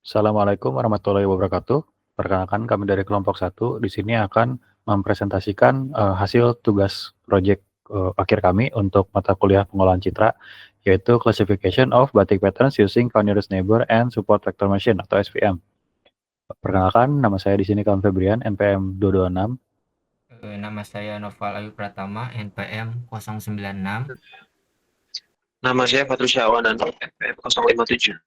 Assalamualaikum warahmatullahi wabarakatuh. Perkenalkan kami dari kelompok 1 di sini akan mempresentasikan, hasil tugas proyek, akhir kami untuk mata kuliah pengolahan citra, yaitu Classification of Batik Patterns Using Nearest Neighbor and Support Vector Machine atau SVM. Perkenalkan, nama saya di sini Kaum Febrian, NPM 226. Nama saya Noval Ayu Pratama, NPM 096. Nama saya Fatul Syawan dan NPM 057.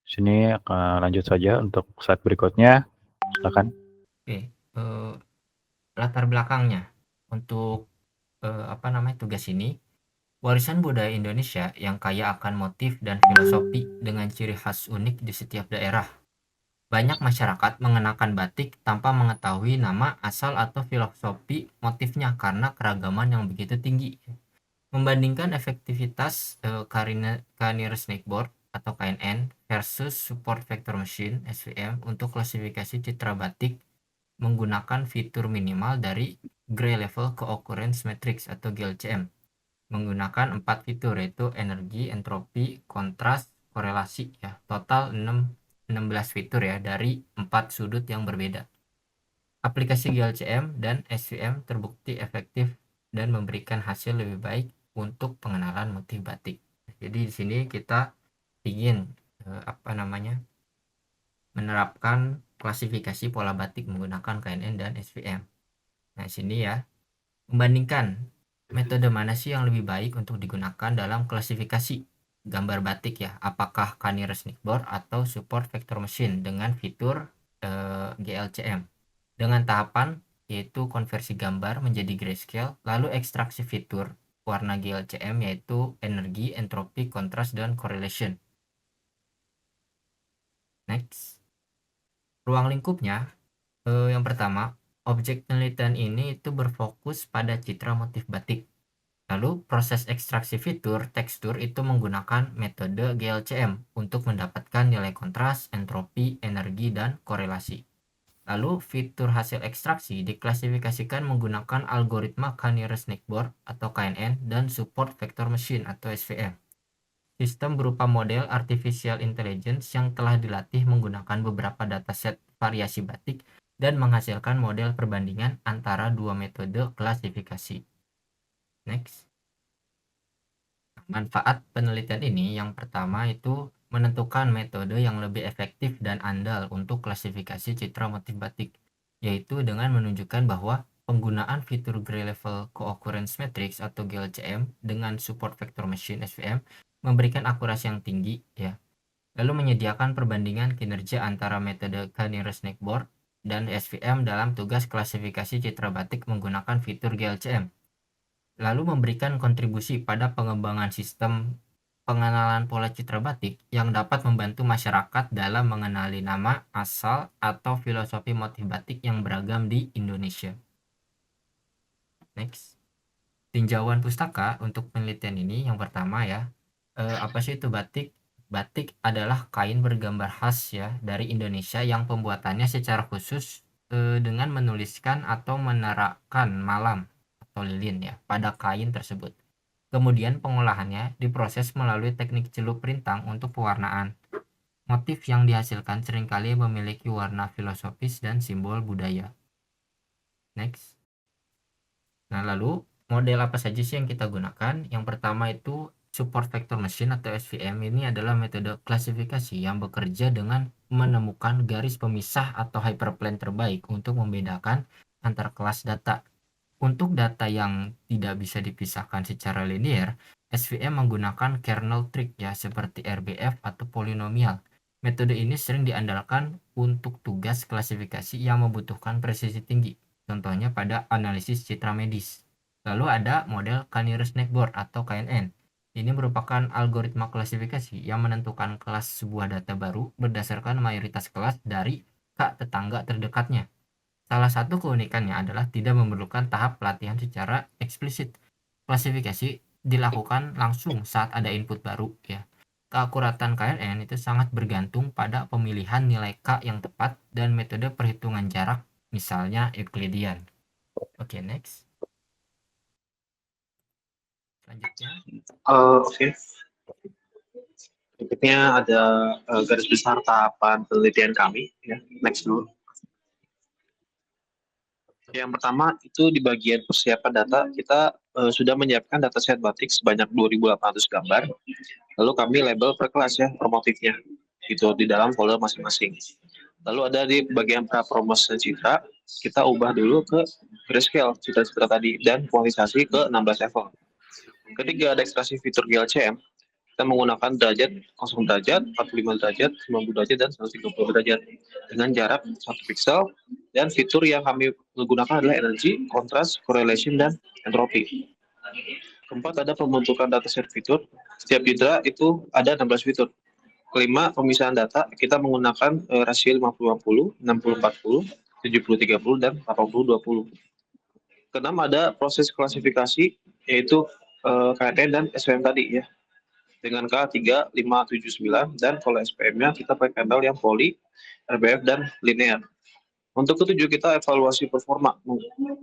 Sini akan lanjut saja untuk slide berikutnya. Silakan. Oke, latar belakangnya untuk tugas ini, warisan budaya Indonesia yang kaya akan motif dan filosofi dengan ciri khas unik di setiap daerah. Banyak masyarakat mengenakan batik tanpa mengetahui nama, asal, atau filosofi motifnya karena keragaman yang begitu tinggi. Membandingkan efektivitas Canary Snakeboard atau KNN versus Support Vector Machine SVM untuk klasifikasi citra batik menggunakan fitur minimal dari Gray Level Co-Occurrence Matrix atau GLCM, menggunakan 4 fitur yaitu energi, entropi, kontras, korelasi ya. Total 16 fitur ya dari 4 sudut yang berbeda. Aplikasi GLCM dan SVM terbukti efektif dan memberikan hasil lebih baik untuk pengenalan motif batik. Jadi di sini kita ingin menerapkan klasifikasi pola batik menggunakan KNN dan SVM. Nah, sini ya, membandingkan metode mana sih yang lebih baik untuk digunakan dalam klasifikasi gambar batik ya, apakah Canary Snakeboard atau Support Vector Machine dengan fitur GLCM dengan tahapan yaitu konversi gambar menjadi grayscale, lalu ekstraksi fitur warna GLCM yaitu energi, entropi, kontras, dan correlation. Next, ruang lingkupnya yang pertama, objek penelitian ini itu berfokus pada citra motif batik. Lalu proses ekstraksi fitur tekstur itu menggunakan metode GLCM untuk mendapatkan nilai kontras, entropi, energi, dan korelasi. Lalu fitur hasil ekstraksi diklasifikasikan menggunakan algoritma Canary Snakeboard atau KNN dan Support Vector Machine atau SVM. Sistem berupa model artificial intelligence yang telah dilatih menggunakan beberapa dataset variasi batik dan menghasilkan model perbandingan antara dua metode klasifikasi. Next. Manfaat penelitian ini yang pertama itu menentukan metode yang lebih efektif dan andal untuk klasifikasi citra motif batik, yaitu dengan menunjukkan bahwa penggunaan fitur Gray Level Co-Occurrence Matrix atau GLCM dengan Support Vector Machine SVM memberikan akurasi yang tinggi ya. Lalu menyediakan perbandingan kinerja antara metode Canary Snakeboard dan SVM dalam tugas klasifikasi citra batik menggunakan fitur GLCM. Lalu memberikan kontribusi pada pengembangan sistem pengenalan pola citra batik yang dapat membantu masyarakat dalam mengenali nama, asal, atau filosofi motif batik yang beragam di Indonesia. Next. Tinjauan pustaka untuk penelitian ini yang pertama ya. Apa sih itu batik? Batik adalah kain bergambar khas ya dari Indonesia yang pembuatannya secara khusus dengan menuliskan atau menerapkan malam atau lilin ya pada kain tersebut. Kemudian pengolahannya diproses melalui teknik celup rintang untuk pewarnaan. Motif yang dihasilkan seringkali memiliki warna filosofis dan simbol budaya. Next. Nah, lalu model apa saja sih yang kita gunakan? Yang pertama itu Support Vector Machine atau SVM. Ini adalah metode klasifikasi yang bekerja dengan menemukan garis pemisah atau hyperplane terbaik untuk membedakan antar kelas data. Untuk data yang tidak bisa dipisahkan secara linear, SVM menggunakan kernel trig ya seperti RBF atau polinomial. Metode ini sering diandalkan untuk tugas klasifikasi yang membutuhkan presisi tinggi, contohnya pada analisis citra medis. Lalu ada model Canary Snakeboard atau KNN. Ini merupakan algoritma klasifikasi yang menentukan kelas sebuah data baru berdasarkan mayoritas kelas dari K tetangga terdekatnya. Salah satu keunikannya adalah tidak memerlukan tahap pelatihan secara eksplisit. Klasifikasi dilakukan langsung saat ada input baru ya. Keakuratan KNN itu sangat bergantung pada pemilihan nilai K yang tepat dan metode perhitungan jarak, misalnya Euclidean. Oke, next. Selanjutnya. Oke. Berikutnya ada garis besar tahapan penelitian kami. Ya. Next dulu. Yang pertama itu di bagian persiapan data, kita sudah menyiapkan dataset batik sebanyak 2.800 gambar. Lalu kami label per kelas ya, per motifnya. Gitu, di dalam folder masing-masing. Lalu ada di bagian pra-promosi citra, kita ubah dulu ke grayscale citra-citra tadi, dan kuantitasasi ke 16 level. Ketiga, ada ekstraksi fitur GLCM, kita menggunakan derajat 0 derajat, 45 derajat, 90 derajat, dan 130 derajat dengan jarak 1 pixel, dan fitur yang kami gunakan adalah energi, kontras, correlation, dan entropi. Keempat, ada pembentukan dataset fitur. Setiap citra itu ada 16 fitur. Kelima, pemisahan data, kita menggunakan rasio 50-50, 60-40, 70-30, dan 80-20. Keenam, ada proses klasifikasi, yaitu KNN dan SVM tadi ya, dengan K3, 5, 7, 9, dan kalau SPM-nya kita pakai panel yang poly, RBF, dan linear. Untuk ketujuh, kita evaluasi performa,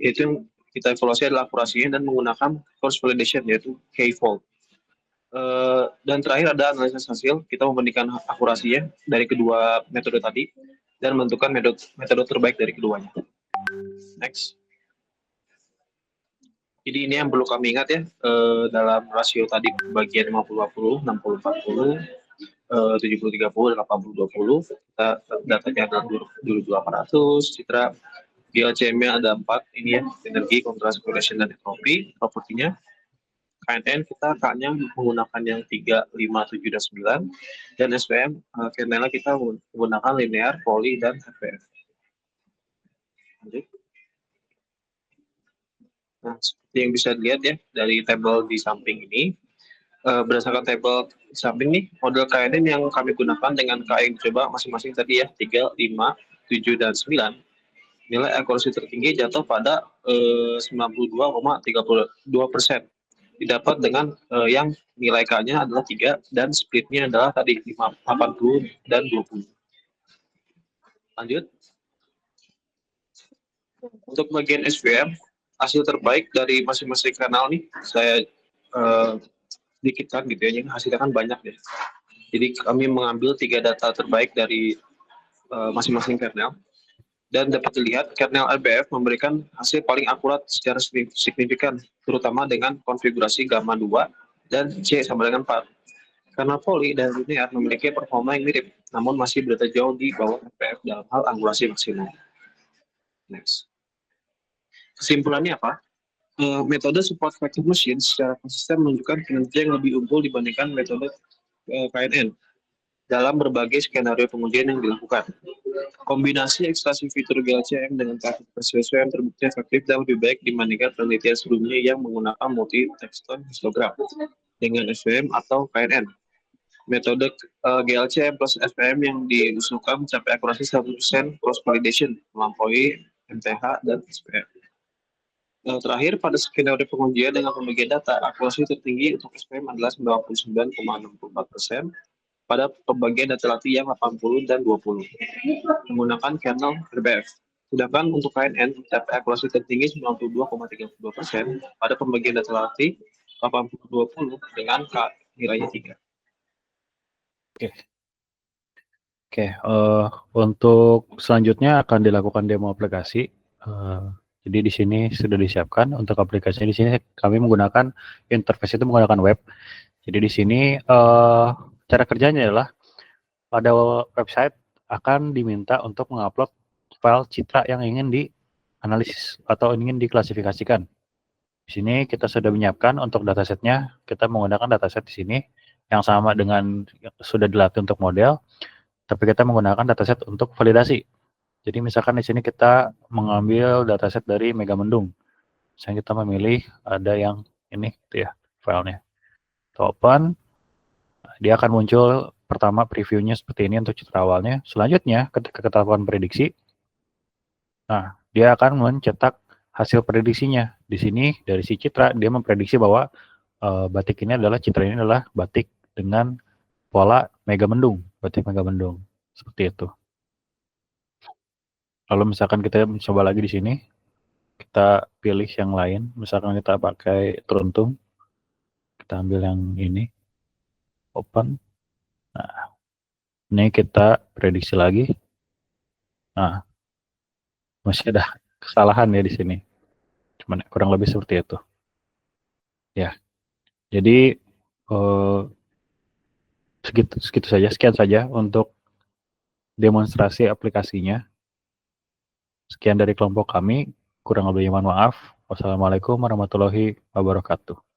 yaitu yang kita evaluasi adalah akurasinya dan menggunakan cross validation, yaitu K-fold. Dan terakhir ada analisis hasil, kita membandingkan akurasinya dari kedua metode tadi dan menentukan metode terbaik dari keduanya. Next. Jadi ini yang perlu kami ingat ya, dalam rasio tadi bagian 50-50, 60-40, 70-30, dan 80-20, kita datanya ada 2.800, citra GLCM-nya ada 4, ini ya, energi, kontras, correlation, dan entropi, propertinya. KNN kita K-nya menggunakan yang 3, 5, 7, dan 9, dan SPM, kernelnya kita menggunakan linear, poly, dan FPF. Lanjut. Nah, seperti yang bisa dilihat ya dari tabel di samping ini, berdasarkan tabel di samping nih, model KNN yang kami gunakan dengan K yang dicoba masing-masing tadi ya, 3, 5, 7, dan 9, nilai akurasi tertinggi jatuh pada 92,32%. Didapat dengan yang nilai K-nya adalah 3 dan splitnya adalah tadi 80 dan 20. Lanjut. Untuk bagian SVM, hasil terbaik dari masing-masing kanal nih saya sedikitkan gitu ya, hasilnya kan banyak ya. Jadi kami mengambil 3 data terbaik dari masing-masing kernel, dan dapat dilihat kernel RBF memberikan hasil paling akurat secara signifikan, terutama dengan konfigurasi gamma 2 dan C sama dengan 4. Karena poly dan linear memiliki performa yang mirip, namun masih berada jauh di bawah RBF dalam hal akurasi maksimum. Next. Kesimpulannya apa? Metode support vector machine secara konsisten menunjukkan kinerja yang lebih unggul dibandingkan metode KNN dalam berbagai skenario pengujian yang dilakukan. Kombinasi ekstraksi fitur GLCM dengan klasifikasi SVM terbukti efektif dan lebih baik dibandingkan penelitian sebelumnya yang menggunakan multi-textone histogram dengan SVM atau KNN. Metode GLCM plus SVM yang diusulkan mencapai akurasi 100% cross validation melampaui MTH dan SPM. Terakhir, pada skenario pengujian dengan pembagian data, akurasi tertinggi untuk SPM adalah 99,64%, pada pembagian data latih yang 80 dan 20, menggunakan kernel RBF. Sedangkan untuk KNN, mencapai akurasi tertinggi 92,32%, pada pembagian data latih 80-20 dengan K nilainya 3. Oke, untuk selanjutnya akan dilakukan demo aplikasi. Jadi di sini sudah disiapkan untuk aplikasinya. Di sini kami menggunakan interface itu menggunakan web. Jadi di sini cara kerjanya adalah pada website akan diminta untuk mengupload file citra yang ingin dianalisis atau ingin diklasifikasikan. Di sini kita sudah menyiapkan untuk datasetnya. Kita menggunakan dataset di sini yang sama dengan sudah dilatih untuk model, tapi kita menggunakan dataset untuk validasi. Jadi misalkan di sini kita mengambil dataset dari Megamendung. Misalnya kita memilih ada yang ini gitu ya filenya. Kita open, dia akan muncul pertama previewnya seperti ini untuk citra awalnya. Selanjutnya ketika kita lakukan prediksi, nah dia akan mencetak hasil prediksinya. Di sini dari si citra dia memprediksi bahwa batik ini adalah citra ini adalah batik dengan pola Megamendung, batik Megamendung seperti itu. Lalu misalkan kita coba lagi di sini, kita pilih yang lain, misalkan kita pakai teruntung, kita ambil yang ini, open, Nah, ini kita prediksi lagi. Nah, masih ada kesalahan ya di sini. Cuman kurang lebih seperti itu. Ya, jadi segitu saja, sekian saja untuk demonstrasi aplikasinya. Sekian dari kelompok kami, kurang lebihnya mohon maaf. Wassalamualaikum warahmatullahi wabarakatuh.